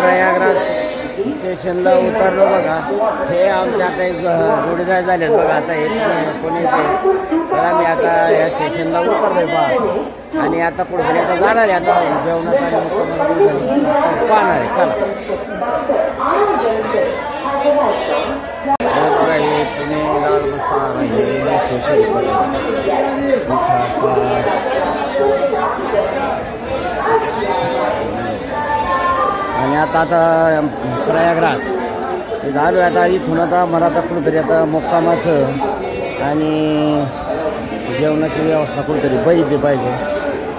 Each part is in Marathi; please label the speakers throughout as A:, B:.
A: प्रयागराज स्टेशनला उतरलो बघा. हे आमच्या आता एक जोडीदार झालेत बघा. आता हे कोणी तर आम्ही आता या स्टेशनला उतरलोय बघा. आणि आता कुठेतरी आता जाणार आहे. आता जेवणाचा पाहणार आहे. चला बघा हे पुणे लाल बसा आणि आता प्रयागराज झालो. आता इथून आता मला आता कुठेतरी आता मुक्कामाचं आणि जेवणाची व्यवस्था कुठेतरी बघितली पाहिजे.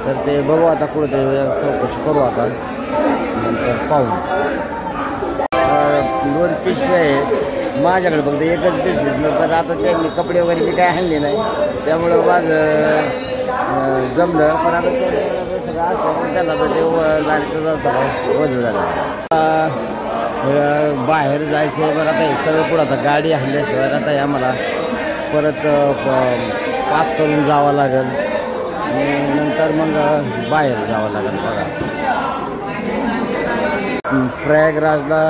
A: तर ते बघू आता कुठेतरी चौकशी करू. आता नंतर पाहू. 2 पिशव्या आहे माझ्याकडे, फक्त एकच पिशवी. नंतर आता त्यांनी कपडे वगैरे मी काय आणले नाही, त्यामुळं माझं जमलं. पण आता सगळं असलं त्याला तर ते जायचं जातं वजन झालं. बाहेर जायचं आहे. बरं आता हे सगळं पुढं आता गाडी आणल्याशिवाय आता या मला परत पास करून जावं लागेल आणि नंतर मग बाहेर जावं लागेल बघा. प्रयागराजला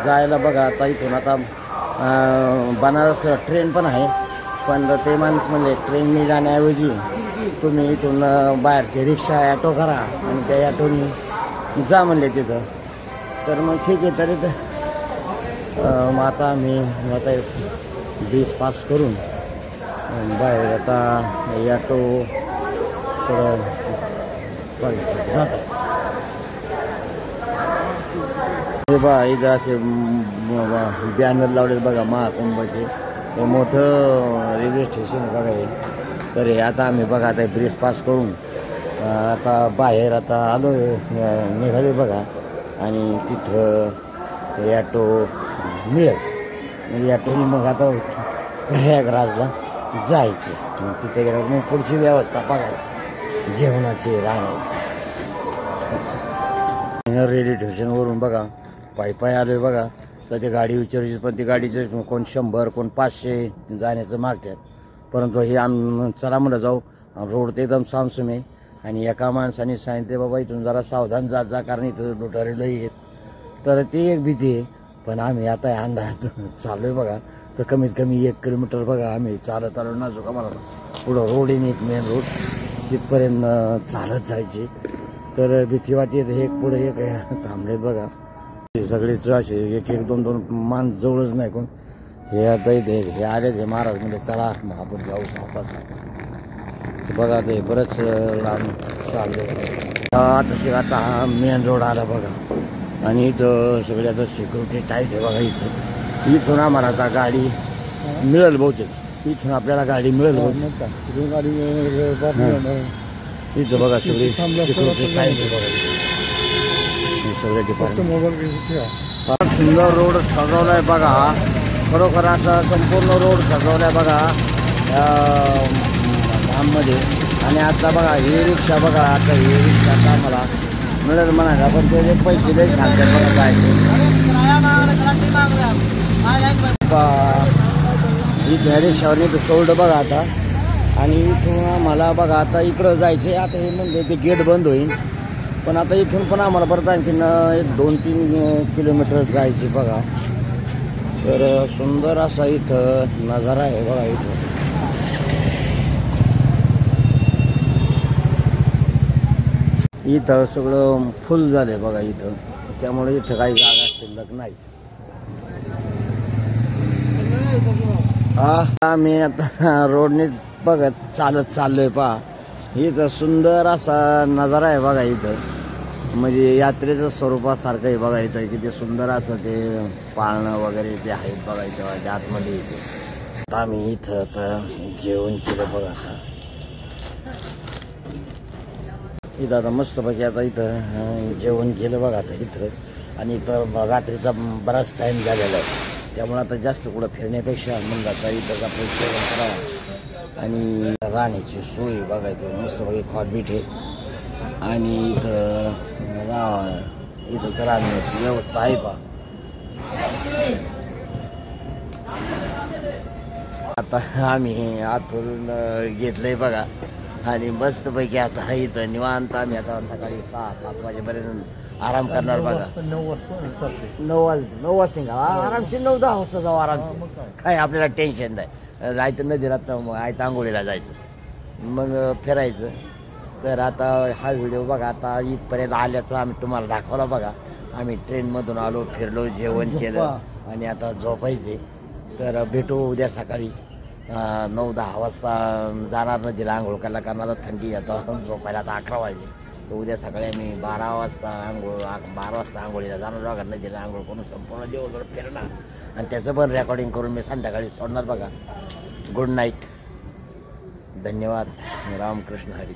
A: जायला बघा आता इथून आता बनारस ट्रेन पण आहे. पण ते माणूस म्हणले ट्रेनने जाण्याऐवजी तुम्ही इथून बाहेरची रिक्षा ॲटो करा आणि त्या ॲटोनी जा म्हणले तिथं. तर मग ठीक आहे. तरी तर मग आता मी आता 20 पास करून बाहेर आता ॲटो थोडं बघायचं जात आहे. हे बा इथं असे बॅनर लावले बघा महाकुंभाचे. हे मोठं रेल्वे स्टेशन बघा हे. तर हे आता आम्ही बघा आता ब्रिज पास करून आता बाहेर आता आलो निघाले बघा. आणि तिथं ॲटो मिळेल. म्हणजे ॲटोनी मग आता प्रयागराजला जायचे. तिथे गेल्यावर मग पुढची व्यवस्था बघायची जेवणाची राहण्याची. रेल्वे स्टेशनवरून बघा पायी आलोय बघा. तर ते गाडी विचारायची पण ती गाडीचं कोण 100 कोण 500 जाण्याचं मागतात. परंतु हे चला म्हणलं जाऊ. रोड ते एकदम सामसूम आहे. आणि एका माणसाने सांगितले बाबा इथून जरा सावधान जात जा कारण इथं लुटारे लई आहेत. तर ती एक भीती आहे. पण आम्ही आता अंधारात चालू आहे बघा. तर कमीत कमी 1 किलोमीटर बघा आम्ही चालत आलो ना. जो का मला पुढं रोड आहे एक मेन रोड तिथपर्यंत चालत जायचे. तर भीती वाटते. हे पुढे एक थांबलेत बघा. सगळेच असे 1-1, 2-2 माणसं जवळच नाही कोण. हे आता इथे हे आले हे महाराज म्हणजे चला आपण जाऊ सापास. बघा ते बरंच लांब चाललं. आता हा मेन रोड आला बघा. आणि इथं सगळे आता सिक्युरिटी टाईट आहे बघा. इथून आम्हाला आता गाडी मिळेल बहुतेक. इथून आपल्याला गाडी मिळेल बहुतेक. इथं बघा सगळी सिक्युरिटी टाईट आहे बघा. सगळे डिपार्टमेंट सुंदर रोड सजवलाय बघा. खरोखर आता संपूर्ण रोड सजवलाय बघा धाममध्ये. आणि आता बघा ही रिक्षा बघा. आता ही रिक्षा आता मला मिळेल म्हणायला पण ते पैसे लई सांगतात बघा जायचे. इथं रिक्षावर इथं सोडलं बघा आता. आणि इथून मला बघा आता इकडं जायचे. आता हे म्हणजे ते गेट बंद होईल. पण आता इथून पण आम्हाला परत आणखीन 1-2-3 किलोमीटर जायचे बघा. तर सुंदर असा इथं नजारा आहे बघा. इथं सगळं फुल झाले बघा इथं. त्यामुळे इथं काही जागा शिल्लक नाही. आम्ही आता रोडनेच बघत चालत चाललोय पहा. इथं सुंदर असा नजारा आहे बघा. इथं म्हणजे यात्रेचं स्वरूपासारखं आहे बघा. इथं किती सुंदर असं ते पाळणं वगैरे ते आहेत बघा इथं आतमध्ये. इथे आता आम्ही इथं आता जेवण केलं बघा. आता इथं आता मस्तपैकी आता इथं जेवण केलं बघा आता इथं. आणि इथं रात्रीचा बराच टाईम झालेला आहे. त्यामुळे आता जास्त कुठं फिरण्यापेक्षा म्हणलं आता इथं आपलं जेवण करावं. आणि राहण्याची सोय बघायचं मस्तपैकी खॉटबीट आहे. आणि इथं राहण्याची व्यवस्था आहे पहा. आता आम्ही आतून घेतलंय बघा. आणि मस्तपैकी आता इथं निवांत आम्ही आता सकाळी 6-7 वाजेपर्यंत आराम करणार बघा.
B: 9 वाजता चालते.
A: 9 वाजता का आरामशीर 9-10 वाजता जाऊ आरामशीर. काय आपल्याला टेन्शन नाही. जायचं नदीला आयतं आंघोळीला जायचं मग फिरायचं. तर आता हा व्हिडिओ बघा आता इथपर्यंत आल्याचा आम्ही तुम्हाला दाखवला बघा. आम्ही ट्रेनमधून आलो, फिरलो, जेवण केलं आणि आता झोपायचे. तर भेटू उद्या सकाळी 9-10 वाजता जाणार नदीला आंघोळ करायला. कारण आता थंडी आता झोपायला आता 11 वाजले. तर उद्या सकाळी आम्ही 12 वाजता आंघोळीला जाणार बघा. नदीला आंघोळ करून संपूर्ण दिवसभर फिरणार आणि त्याचं पण रेकॉर्डिंग करून मी संध्याकाळी सोडणार बघा. Good night. धन्यवाद. रामकृष्ण हरी.